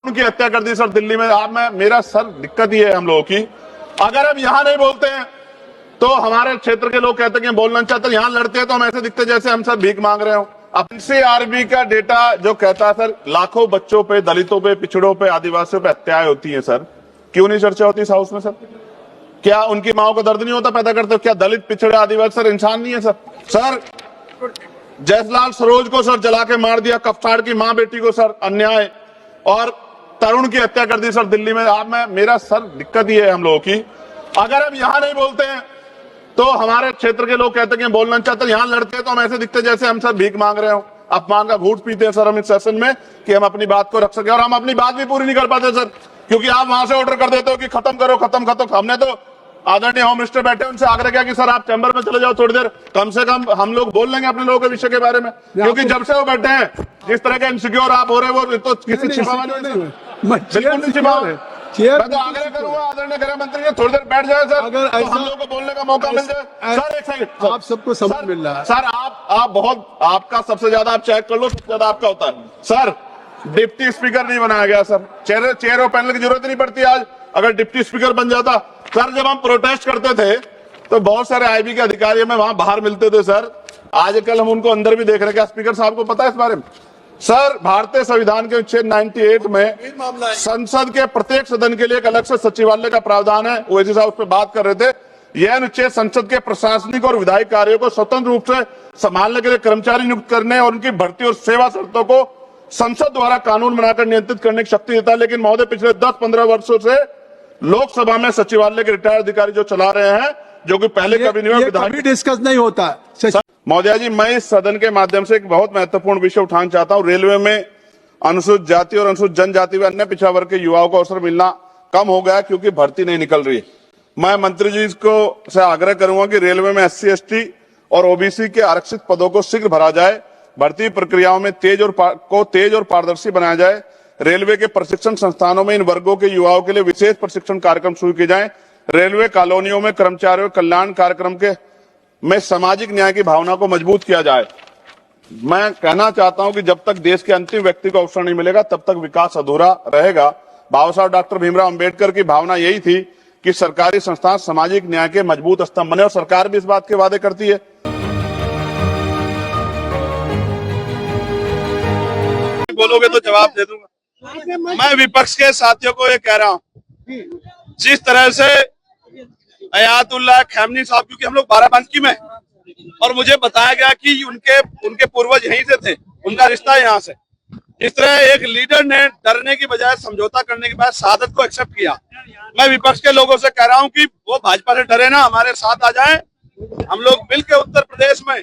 उनकी हत्या कर दी सर दिल्ली में। आप में मेरा सर दिक्कत ये है हम लोगों की, अगर हम यहाँ नहीं बोलते हैं तो हमारे क्षेत्र के लोग कहते हैं कि बोलना चाहते हैं, यहाँ लड़ते हैं तो हम ऐसे दिखते जैसे हम सब भीख मांग रहे हो। अब एनसीआरबी का डेटा जो कहता है सर लाखों बच्चों पे, दलितों पे, पिछड़ों पे, आदिवासियों पे हत्याएं होती हैं सर, क्यों नहीं चर्चा होती इस हाउस में सर? क्या उनकी माओ को दर्द नहीं होता पैदा करते हो? क्या दलित, पिछड़े, आदिवासी सर इंसान नहीं है सर? सर जयसलाल सरोज को सर जला के मार दिया, कफ्तार की मां बेटी को सर अन्याय, और तरुण की हत्या कर दी सर दिल्ली में। आप में मेरा सर दिक्कत ये है हम लोगों की, अगर हम यहाँ नहीं बोलते हैं तो हमारे क्षेत्र के लोग कहते हैं कि बोलना चाहते हैं, यहाँ लड़ते हैं तो हम ऐसे दिखते जैसे हम सब भीख मांग रहे हो। अपमान का घूंट पीते हैं सर हम इस सेशन में कि हम अपनी बात को रख सके, और हम अपनी बात भी पूरी नहीं कर पाते सर, क्योंकि आप वहां से ऑर्डर कर देते हो कि खत्म करो, खत्म खत्म। हमने तो आदरणीय होम मिनिस्टर बैठे उनसे आग्रह किया कि सर आप चैम्बर में चले जाओ थोड़ी देर, कम से कम हम लोग बोल लेंगे अपने लोगों के विषय के बारे में, क्योंकि जब से वो बैठे हैं जिस तरह के इनसिक्योर आप हो रहे हो वो तो किसी छिपावा नहीं, बिल्कुल नहीं छिपा। मैं तो आग्रह करूंगा आदरणीय गृह मंत्री जी थोड़ी देर बैठ जाए सर, अगर तो हम लोग को बोलने का मौका मिल जाए। सर एक सेकंड, आप सबको समझ मिल रहा है सर, आप बहुत, आपका सबसे ज्यादा आप चेक कर लो, सबसे ज्यादा आपका होता है सर। डिप्टी स्पीकर नहीं बनाया गया सर, चेयर और पैनल की जरूरत नहीं पड़ती आज, अगर डिप्टी स्पीकर बन जाता। सर जब हम प्रोटेस्ट करते थे तो बहुत सारे आईबी के अधिकारी हमें वहां बाहर मिलते थे सर, आजकल हम उनको अंदर भी देख रहे हैं। क्या स्पीकर साहब को पता है इस बारे में? सर भारतीय संविधान के अनुच्छेद 98 में संसद के प्रत्येक सदन के लिए एक अलग से सचिवालय का प्रावधान है। ओवैसी साहब उस पर बात कर रहे थे। यह अनुच्छेद संसद के प्रशासनिक और विधायी कार्यों को स्वतंत्र रूप से संभालने के लिए कर्मचारी नियुक्त करने और उनकी भर्ती और सेवा शर्तों को संसद द्वारा कानून बनाकर नियंत्रित करने की शक्ति देता है। लेकिन महोदय पिछले 10-15 वर्षों से लोकसभा में सचिवालय के रिटायर्ड अधिकारी जो चला रहे हैं, जो कि पहले कभी नहीं हुआ, कभी डिस्कस नहीं होता। महोदय जी मैं इस सदन के माध्यम से एक बहुत महत्वपूर्ण विषय उठाना चाहता हूं। रेलवे में अनुसूचित जाति और अनुसूचित जनजाति व अन्य पिछड़ा वर्ग के युवाओं को अवसर मिलना कम हो गया क्योंकि भर्ती नहीं निकल रही। मैं मंत्री जी को से आग्रह करूंगा कि रेलवे में SC ST और OBC के आरक्षित पदों को शीघ्र भरा जाए, भर्ती प्रक्रियाओं में तेज और पारदर्शी बनाया जाए। रेलवे के प्रशिक्षण संस्थानों में इन वर्गों के युवाओं के लिए विशेष प्रशिक्षण कार्यक्रम शुरू किए जाएं। रेलवे कॉलोनियों में कर्मचारियों कल्याण कार्यक्रम के में सामाजिक न्याय की भावना को मजबूत किया जाए। मैं कहना चाहता हूं कि जब तक देश के अंतिम व्यक्ति को अवसर नहीं मिलेगा तब तक विकास अधूरा रहेगा। बाबा साहब डॉक्टर भीमराव अंबेडकर की भावना यही थी कि सरकारी संस्थान सामाजिक न्याय के मजबूत स्तंभ बने, और सरकार भी इस बात के वादे करती है। बोलोगे तो जवाब दे दूंगा। मैं विपक्ष के साथियों को ये कह रहा हूं, जिस तरह से अयातुल्लाह खamenei साहब, क्योंकि हम लोग बाराबंकी में और मुझे बताया गया कि उनके पूर्वज यहीं से थे, उनका रिश्ता यहाँ से। इस तरह एक लीडर ने डरने की बजाय समझौता करने के बाद शहादत को एक्सेप्ट किया। मैं विपक्ष के लोगों से कह रहा हूं कि वो भाजपा से डरे ना, हमारे साथ आ जाएं। हम लोग मिलकर उत्तर प्रदेश में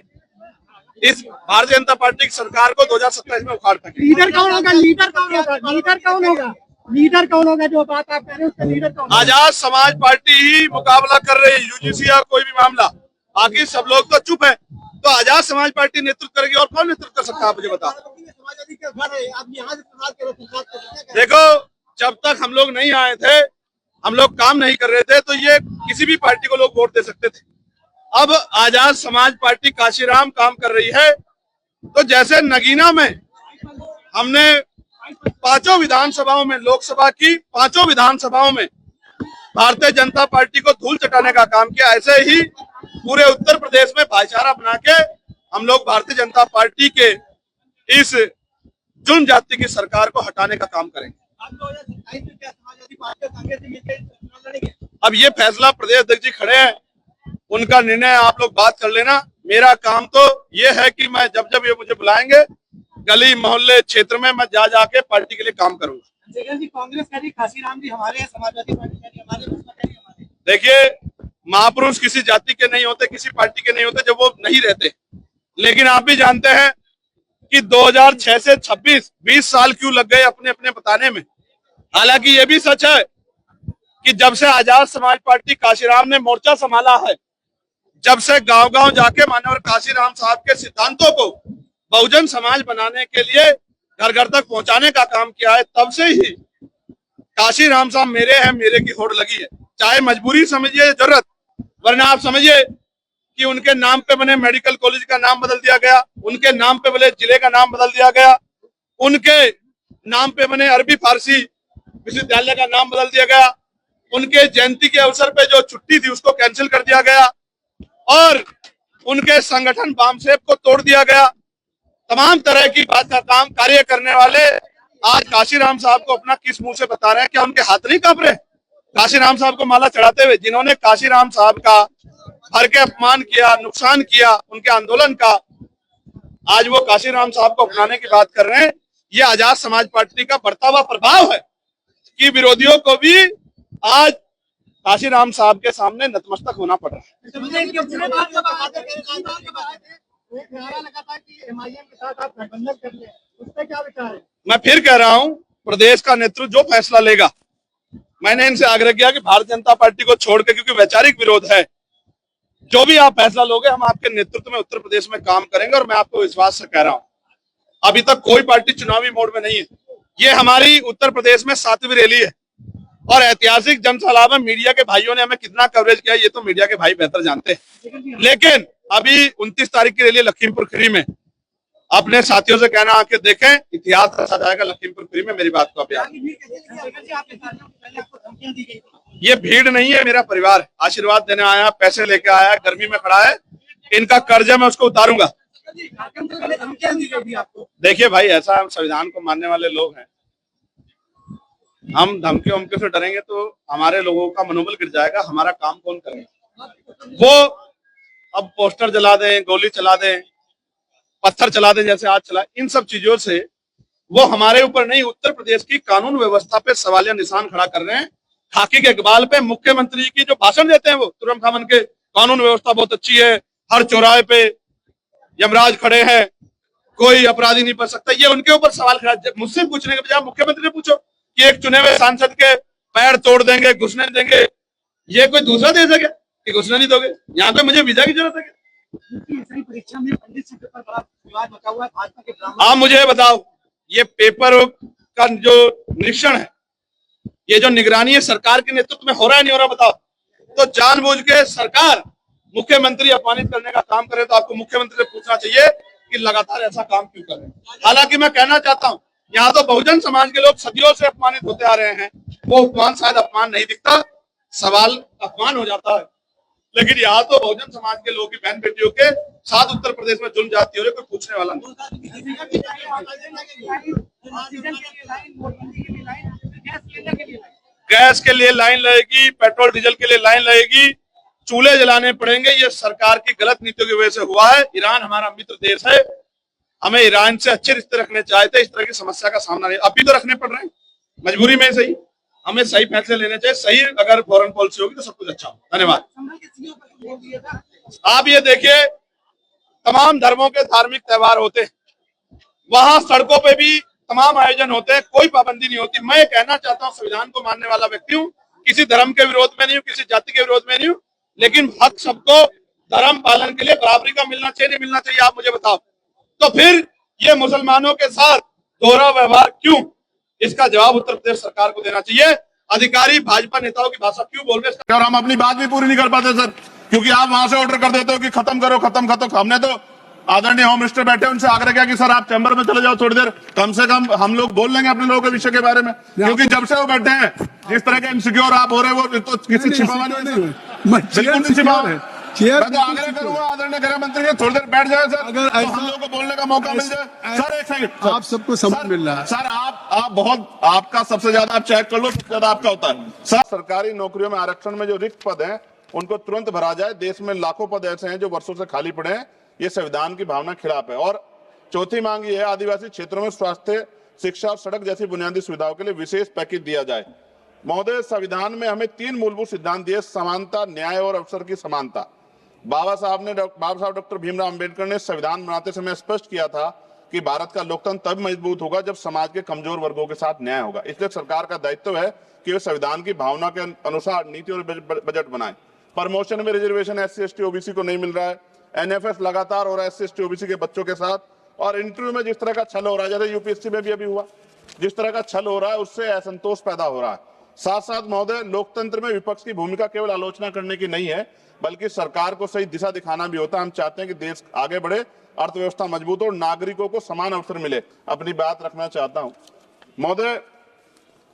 इस भारतीय जनता पार्टी की सरकार को 2027 में उखाड़ सकें। लीडर कौन होगा? लीडर कौन होगा? लीडर कौन होगा? लीडर कौन होगा? जो बात आप कह रहे हैं उसका लीडर कौन? आजाद समाज पार्टी ही मुकाबला कर रही है UGC या कोई भी मामला, बाकी सब लोग तो चुप है। तो आजाद समाज पार्टी नेतृत्व करेगी और कौन नेतृत्व कर सकता है? आप मुझे बताओ। देखो जब तक हम लोग नहीं आए थे, हम लोग काम नहीं कर रहे थे, तो ये किसी भी पार्टी को लोग वोट दे सकते थे। अब आजाद समाज पार्टी काशीराम काम कर रही है, तो जैसे नगीना में हमने 5 विधानसभाओं में, लोकसभा की 5 विधानसभाओं में भारतीय जनता पार्टी को धूल चटाने का काम किया, ऐसे ही पूरे उत्तर प्रदेश में भाईचारा बना के हम लोग भारतीय जनता पार्टी के इस जुल्म जाति की सरकार को हटाने का काम करेंगे। अब ये फैसला प्रदेश अध्यक्ष जी खड़े हैं, उनका निर्णय आप लोग बात कर लेना। मेरा काम तो ये है कि मैं जब ये मुझे बुलाएंगे गली मोहल्ले क्षेत्र में मैं जा जाके पार्टी के लिए काम करूंगा। कांग्रेस कह रही काशीराम जी हमारे, समाजवादी पार्टी कह रही हमारे। देखिए महापुरुष किसी जाति के नहीं होते, किसी पार्टी के नहीं होते जब वो नहीं रहते। लेकिन आप भी जानते हैं कि 2006 से 26 20 साल क्यों लग गए अपने अपने बताने में। हालांकि ये भी सच है कि जब से आजाद समाज पार्टी काशीराम ने मोर्चा संभाला है, जब से गांव गांव जाके माननीय काशीराम साहब के सिद्धांतों को बहुजन समाज बनाने के लिए घर घर तक पहुंचाने का काम किया है, तब से ही काशीराम साहब मेरे हैं, मेरे की होड़ लगी है। चाहे मजबूरी समझिए, जरूरत, वरना आप समझिए कि उनके नाम पे बने मेडिकल कॉलेज का नाम बदल दिया गया, उनके नाम पे बने जिले का नाम बदल दिया गया, उनके नाम पे बने अरबी फारसी विश्वविद्यालय का नाम बदल दिया गया, उनके जयंती के अवसर पे जो छुट्टी थी उसको कैंसिल कर दिया गया और उनके संगठन बामसेब को तोड़ दिया गया। तमाम तरह की बात का काम कार्य करने वाले आज काशीराम साहब को अपना किस मुंह से बता रहे हैं? क्या उनके हाथ नहीं कांप रहे? काशीराम साहब को माला चढ़ाते हुए जिन्होंने काशीराम साहब का भर के अपमान किया, नुकसान किया उनके आंदोलन का, आज वो काशीराम साहब को अपनाने की बात कर रहे हैं। ये आजाद समाज पार्टी का बढ़ता हुआ प्रभाव है कि विरोधियों को भी आज काशीराम साहब के सामने नतमस्तक होना पड़ रहा है। मैं फिर कह रहा हूं, प्रदेश का नेतृत्व जो फैसला लेगा, मैंने इनसे आग्रह किया कि भारतीय जनता पार्टी को छोड़कर, क्योंकि वैचारिक विरोध है, जो भी आप फैसला लोगे हम आपके नेतृत्व में उत्तर प्रदेश में काम करेंगे। और मैं आपको विश्वास से कह रहा हूं, अभी तक कोई पार्टी चुनावी मोड में नहीं है। ये हमारी उत्तर प्रदेश में 7वीं रैली है और ऐतिहासिक जनसभा में मीडिया के भाइयों ने हमें कितना कवरेज किया ये तो मीडिया के भाई बेहतर जानते हैं। लेकिन अभी 29 तारीख की रैली लखीमपुर खीरी में, अपने साथियों से कहना आके देखें, इतिहास रचा जाएगा लखीमपुर खीरी में। मेरी बात को आप ये भीड़ नहीं है, मेरा परिवार है, आशीर्वाद देने आया, पैसे लेके आया, गर्मी में खड़ा है, इनका कर्जा मैं उसको उतारूंगा। देखिए भाई, ऐसा हम संविधान को मानने वाले लोग हैं, हम धमकी वमकी से डरेंगे तो हमारे लोगों का मनोबल गिर जाएगा, हमारा काम कौन करेगा? वो अब पोस्टर जला दें, गोली चला दें, पत्थर चला दें जैसे आज चला, इन सब चीजों से वो हमारे ऊपर नहीं, उत्तर प्रदेश की कानून व्यवस्था पे सवालिया निशान खड़ा कर रहे हैं। खाकी के इकबाल पे मुख्यमंत्री की जो भाषण देते हैं वो तुरंत खामन के, कानून व्यवस्था बहुत अच्छी है, हर चौराहे पे यमराज खड़े हैं, कोई अपराधी नहीं बच सकता, ये उनके ऊपर सवाल खड़ा। मुझसे पूछने के बजाय मुख्यमंत्री ने पूछो कि एक चुने हुए सांसद के पैर तोड़ देंगे, घुसने देंगे, ये कोई दूसरा देश है क्या कि घुसने नहीं दोगे? यहाँ पे मुझे वीजा की जरूरत है क्या? परीक्षा में पंडित से पेपर बड़ा विवाद बचा हुआ है, भाजपा के आप मुझे बताओ, ये पेपर का जो निरीक्षण है, ये जो निगरानी है सरकार के नेतृत्व में हो रहा है नहीं हो रहा बताओ? तो जानबूझ के सरकार मुख्यमंत्री अपमानित करने का काम करे तो आपको मुख्यमंत्री से पूछना चाहिए कि लगातार ऐसा काम क्यों कर रहे हैं। हालांकि मैं कहना चाहता हूं, यहाँ तो बहुजन समाज के लोग सदियों से अपमानित होते आ रहे हैं, वो अपमान शायद अपमान नहीं दिखता, सवाल अपमान हो जाता है, लेकिन यहाँ तो बहुजन समाज के लोगों की बहन बेटियों के साथ उत्तर प्रदेश में जुल्म जाती हो रही, कोई पूछने वाला नहीं। गैस के लिए लाइन लगेगी, पेट्रोल डीजल के लिए लाइन लगेगी, चूल्हे जलाने पड़ेंगे, ये सरकार की गलत नीतियों की वजह से हुआ है। ईरान हमारा मित्र देश है, हमें ईरान से अच्छे रिश्ते रखने चाहिए थे, इस तरह की समस्या का सामना नहीं, अभी तो रखने पड़ रहे हैं मजबूरी में। सही, हमें सही फैसले लेने चाहिए, सही अगर फॉरेन पॉलिसी होगी तो सब कुछ अच्छा हो। धन्यवाद। आप ये देखिए, तमाम धर्मों के धार्मिक त्योहार होते हैं, वहां सड़कों पे भी तमाम आयोजन होते हैं, कोई पाबंदी नहीं होती। मैं कहना चाहता हूँ, संविधान को मानने वाला व्यक्ति हूँ, किसी धर्म के विरोध में नहीं हूँ, किसी जाति के विरोध में नहीं हूँ, लेकिन हक सबको धर्म पालन के लिए बराबरी का मिलना चाहिए, नहीं मिलना चाहिए? आप मुझे बताओ। तो फिर ये मुसलमानों के साथ दोहरा व्यवहार क्यों? इसका जवाब उत्तर प्रदेश सरकार को देना चाहिए। अधिकारी भाजपा नेताओं की भाषा क्यों बोल रहे हैं? और हम अपनी बात भी पूरी नहीं कर पाते सर, क्योंकि आप वहां से ऑर्डर कर देते हो कि खत्म करो, खत्म खत्म। हमने तो आदरणीय होम मिनिस्टर बैठे, उनसे आग्रह किया कि सर आप चैम्बर में चले जाओ थोड़ी देर, कम से कम हम लोग बोल लेंगे अपने लोगों के विषय के बारे में, क्योंकि जब से वो बैठे हैं जिस तरह के इनसिक्योर आप हो रहे हो, वो तो किसी छिपावा नहीं छिपा है। मैं तो आग्रह करूंगा आदरणीय गृह मंत्री से थोड़ी देर बैठ जाए सर, अगर तो हम लोगों को बोलने का मौका मिल जाए। सर एक सेकंड, आप सबको समझ मिल रहा है सर, आप बहुत, आपका सबसे ज्यादा आप चेक कर लो, सबसे ज्यादा आपका होता है सर। सरकारी नौकरियों में आरक्षण में जो रिक्त पद हैं उनको तुरंत भरा जाए। देश में लाखों पद ऐसे हैं जो वर्षों से खाली पड़े हैं, ये संविधान की भावना के खिलाफ है। और चौथी मांग ये है, आदिवासी क्षेत्रों में स्वास्थ्य, शिक्षा और सड़क जैसी बुनियादी सुविधाओं के लिए विशेष पैकेज दिया जाए। महोदय, संविधान में हमें 3 मूलभूत सिद्धांत दिए, समानता, न्याय और अवसर की समानता। बाबा साहब डॉक्टर भीमराव अंबेडकर ने संविधान बनाते समय स्पष्ट किया था कि भारत का लोकतंत्र तब मजबूत होगा जब समाज के कमजोर वर्गों के साथ न्याय होगा। इसलिए सरकार का दायित्व है कि वे संविधान की भावना के अनुसार नीति और बजट बनाए। प्रमोशन में रिजर्वेशन SC ST OBC को नहीं मिल रहा है, NFS लगातार हो रहा है SC ST OBC के बच्चों के साथ, और इंटरव्यू में जिस तरह का छल हो रहा है, जैसे UPSC में भी अभी हुआ, जिस तरह का छल हो रहा है उससे असंतोष पैदा हो रहा है। साथ साथ महोदय, लोकतंत्र में विपक्ष की भूमिका केवल आलोचना करने की नहीं है, बल्कि सरकार को सही दिशा दिखाना भी होता है। हम चाहते हैं कि देश आगे बढ़े, अर्थव्यवस्था मजबूत हो और नागरिकों को समान अवसर मिले। अपनी बात रखना चाहता हूं महोदय,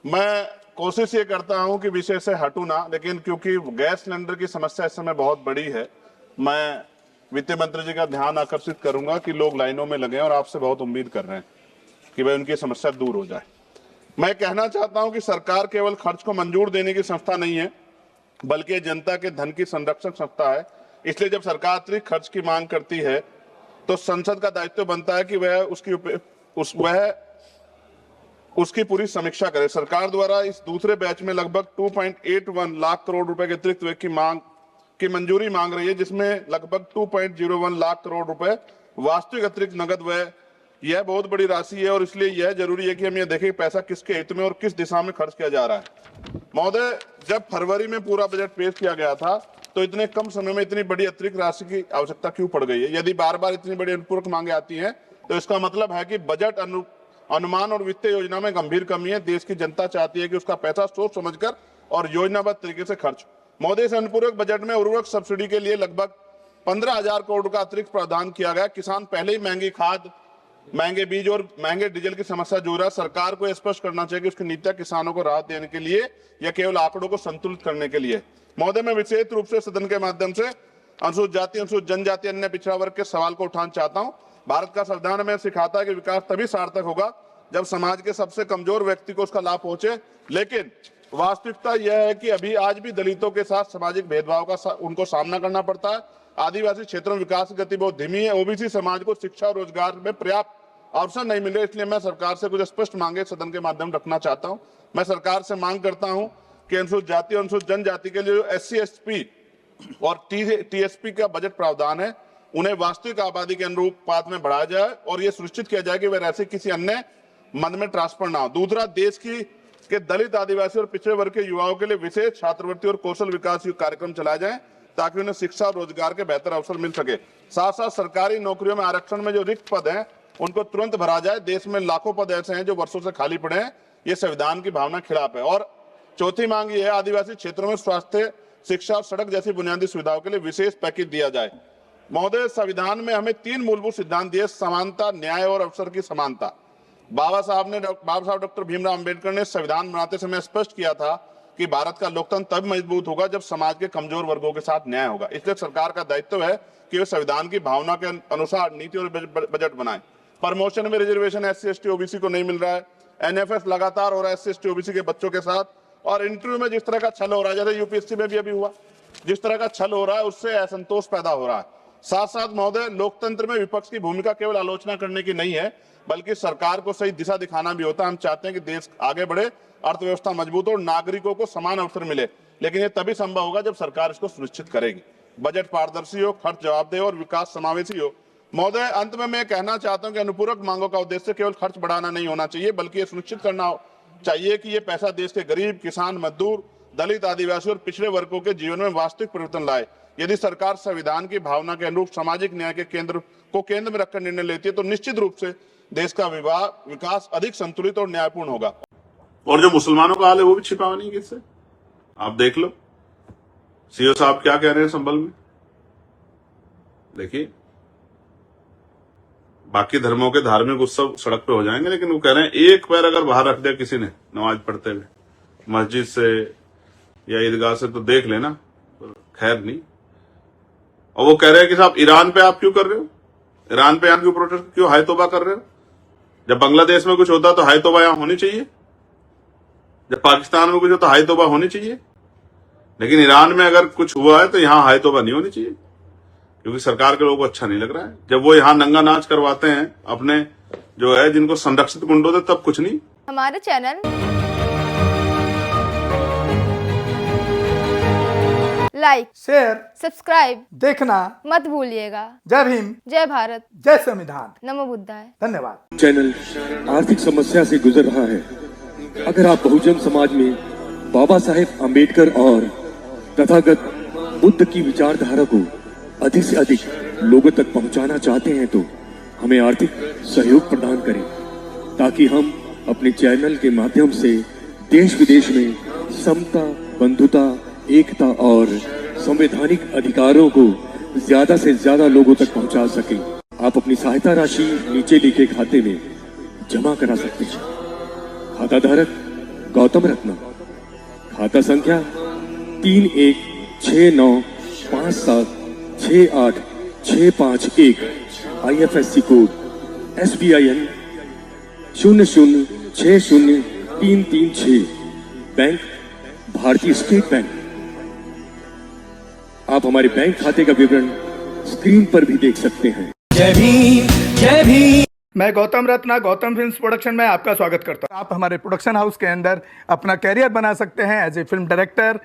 मैं कोशिश ये करता हूं कि विषय से हटूं ना, लेकिन क्योंकि गैस सिलेंडर की समस्या इस समय बहुत बड़ी है, मैं वित्त मंत्री जी का ध्यान आकर्षित करूंगा कि लोग लाइनों में लगे और आपसे बहुत उम्मीद कर रहे हैं कि भाई उनकी समस्या दूर हो जाए। मैं कहना चाहता हूं कि सरकार केवल खर्च को मंजूर देने की संस्था नहीं है, बल्कि जनता के धन की संरक्षक संस्था है। इसलिए जब सरकार अतिरिक्त खर्च की मांग करती है तो संसद का दायित्व बनता है कि वह उसकी पूरी समीक्षा करे। सरकार द्वारा इस दूसरे बैच में लगभग 2.81 लाख करोड़ रुपए के अतिरिक्त व्यय की मंजूरी मांग रही है, जिसमें लगभग 2.01 लाख करोड़ रुपए वास्तविक अतिरिक्त नगद व्यय। यह बहुत बड़ी राशि है और इसलिए यह जरूरी है कि हम ये देखें पैसा किसके हित में और किस दिशा में खर्च किया जा रहा है। महोदय, जब फरवरी में पूरा बजट पेश किया गया था तो इतने कम समय में इतनी बड़ी अतिरिक्त राशि की आवश्यकता क्यों पड़ गई है? यदि बार बार इतनी बड़ी अनुपूरक मांगे आती हैं तो इसका मतलब है कि बजट अनुमान और वित्तीय योजना में गंभीर कमी है। देश की जनता चाहती है कि उसका पैसा सोच समझकर और योजनाबद्ध तरीके से खर्च। महोदय, इस अनुपूरक बजट में उर्वरक सब्सिडी के लिए लगभग 15,000 करोड़ का अतिरिक्त प्रावधान किया गया। किसान पहले ही महंगी खाद, महंगे बीज और महंगे डीजल की समस्या जूझ रहा। सरकार को स्पष्ट करना चाहिए कि उसकी नीतियां किसानों को राहत देने के लिए या केवल आंकड़ों को संतुलित करने के लिए। महोदय, मैं विशेष रूप से सदन के माध्यम से अनुसूचित जाति, अनुसूचित जनजाति, अन्य पिछड़ा वर्ग के सवाल को उठाना चाहता हूं। भारत का संविधान हमें सिखाता है कि विकास तभी सार्थक होगा जब समाज के सबसे कमजोर व्यक्ति को उसका लाभ पहुंचे, लेकिन वास्तविकता यह है कि अभी आज भी दलितों के साथ सामाजिक भेदभाव का उनको सामना करना पड़ता है। आदिवासी क्षेत्रों में विकास की गति बहुत धीमी है। ओबीसी समाज को शिक्षा और रोजगार में पर्याप्त अवसर नहीं मिल रहे, इसलिए मैं सरकार से कुछ स्पष्ट मांगे सदन के माध्यम रखना चाहता हूं। मैं सरकार से मांग करता हूं कि अनुसूचित जाति और अनुसूचित जनजाति के लिए जो SC, ST और TSP का बजट प्रावधान है, उन्हें वास्तविक आबादी के अनुपात में बढ़ाया जाए और यह सुनिश्चित किया जाए कि वह राशि किसी अन्य मद में ट्रांसफर ना हो। दूसरा, देश के दलित, आदिवासी और पिछड़े वर्ग के युवाओं के लिए विशेष छात्रवृत्ति और कौशल विकास कार्यक्रम चलाए जाएं ताकि उन्हें शिक्षा और रोजगार के बेहतर अवसर मिल सके। साथ साथ सरकारी नौकरियों में आरक्षण में जो रिक्त पद हैं उनको तुरंत भरा जाए। देश में लाखों पद ऐसे हैं जो वर्षों से खाली पड़े हैं। ये संविधान की भावना के खिलाफ है। और चौथी मांग ये है, आदिवासी क्षेत्रों में स्वास्थ्य, शिक्षा और सड़क जैसी बुनियादी सुविधाओं के लिए विशेष पैकेज दिया जाए। महोदय, संविधान में हमें 3 मूलभूत सिद्धांत दिए: समानता, न्याय और अवसर की समानता। बाबा साहब डॉक्टर भीमराव अंबेडकर ने संविधान बनाते समय स्पष्ट किया था कि भारत का लोकतंत्र तब मजबूत होगा जब समाज के कमजोर वर्गों के साथ न्याय होगा। इसलिए सरकार का दायित्व है कि वे संविधान की भावना के अनुसार नीति और बजट बनाए। प्रमोशन में रिजर्वेशन SC, ST, OBC को नहीं मिल रहा है। NFS लगातार हो रहा है SC, ST, OBC के बच्चों के साथ। और इंटरव्यू में जिस तरह का छल हो रहा है, जैसे UPSC में भी अभी हुआ, जिस तरह का छल हो रहा है उससे असंतोष पैदा हो रहा है। साथ साथ महोदय, लोकतंत्र में विपक्ष की भूमिका केवल आलोचना करने की नहीं है, बल्कि सरकार को सही दिशा दिखाना भी होता है। हम चाहते हैं कि देश आगे बढ़े, अर्थव्यवस्था मजबूत हो और नागरिकों को समान अवसर मिले, लेकिन यह तभी संभव होगा जब सरकार इसको सुनिश्चित करेगी। बजट पारदर्शी हो, खर्च जवाबदेह और विकास समावेशी हो। महोदय, अंत में मैं कहना चाहता हूं कि अनुपूरक मांगों का उद्देश्य केवल खर्च बढ़ाना नहीं होना चाहिए, बल्कि यह सुनिश्चित करना चाहिए कि ये पैसा देश के गरीब, किसान, मजदूर, दलित, आदिवासी और पिछड़े वर्गों के जीवन में वास्तविक परिवर्तन लाए। यदि सरकार संविधान की भावना के अनुरूप सामाजिक न्याय के केंद्र में रखकर निर्णय लेती है तो निश्चित रूप से देश का विकास अधिक संतुलित और न्यायपूर्ण होगा। और जो मुसलमानों का हाल है वो भी छिपा नहीं किससे, आप देख लो। सीओ साहब क्या कह रहे हैं संभल में, देखिए। बाकी धर्मों के धार्मिक उत्सव सड़क पे हो जाएंगे, लेकिन वो कह रहे हैं एक पैर अगर बाहर रख दिया किसी ने नमाज पढ़ते हुए मस्जिद से या ईदगाह से तो देख लेना, खैर नहीं। और वो कह रहे हैं कि साहब ईरान पे आप क्यों कर रहे हो, ईरान पे यहाँ क्यों प्रोटेस्ट, क्यों हाय तौबा कर रहे हो? जब बांग्लादेश में कुछ होता तो हाय तौबा यहां होनी चाहिए, जब पाकिस्तान में कुछ होता हाय तौबा होनी चाहिए, लेकिन ईरान में अगर कुछ हुआ है तो यहाँ हाय तौबा नहीं होनी चाहिए, क्योंकि सरकार के लोगों को अच्छा नहीं लग रहा है। जब वो यहाँ नंगा नाच करवाते हैं अपने जो है जिनको संरक्षित गुंडों से, तब कुछ नहीं। हमारे चैनल लाइक, शेयर, सब्सक्राइब देखना मत भूलिएगा। जय भीम, जय भारत, जय संविधान, नमो बुद्धाय। धन्यवाद। चैनल आर्थिक समस्या से गुजर रहा है। अगर आप बहुजन समाज में बाबा साहेब अम्बेडकर और तथागत बुद्ध की विचारधारा को अधिक से अधिक लोगों तक पहुंचाना चाहते हैं तो हमें आर्थिक सहयोग प्रदान करें, ताकि हम अपने चैनल के माध्यम से देश विदेश में समता, बंधुता, एकता और संवैधानिक अधिकारों को ज्यादा से ज्यादा लोगों तक पहुंचा सकें। आप अपनी सहायता राशि नीचे लिखे खाते में जमा करा सकते हैं। खाता धारक गौतम रत्न, खाता संख्या 3169576865 IFSC कोड SBIN 0060336 बैंक भारतीय स्टेट बैंक। आप हमारे बैंक खाते का विवरण स्क्रीन पर भी देख सकते हैं। जय भीम जय भीम। मैं गौतम रत्ना गौतम फिल्म्स प्रोडक्शन में आपका स्वागत करता हूं। आप हमारे प्रोडक्शन हाउस के अंदर अपना कैरियर बना सकते हैं as a film director,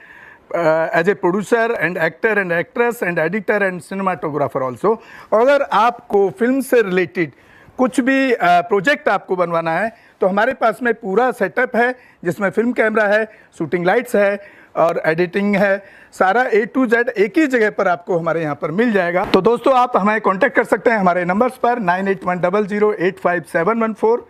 as a producer and actor and actress and editor and cinematographer also. अगर आपको फिल्म से रिलेटेड कुछ भी प्रोजेक्ट आपको बनवाना है तो हमारे पास में पूरा सेटअप है, जिसमें फिल्म कैमरा है, शूटिंग लाइट्स है और एडिटिंग है। सारा A to Z एक ही जगह पर आपको हमारे यहाँ पर मिल जाएगा। तो दोस्तों, आप हमें कांटेक्ट कर सकते हैं हमारे नंबर्स पर 9810085714।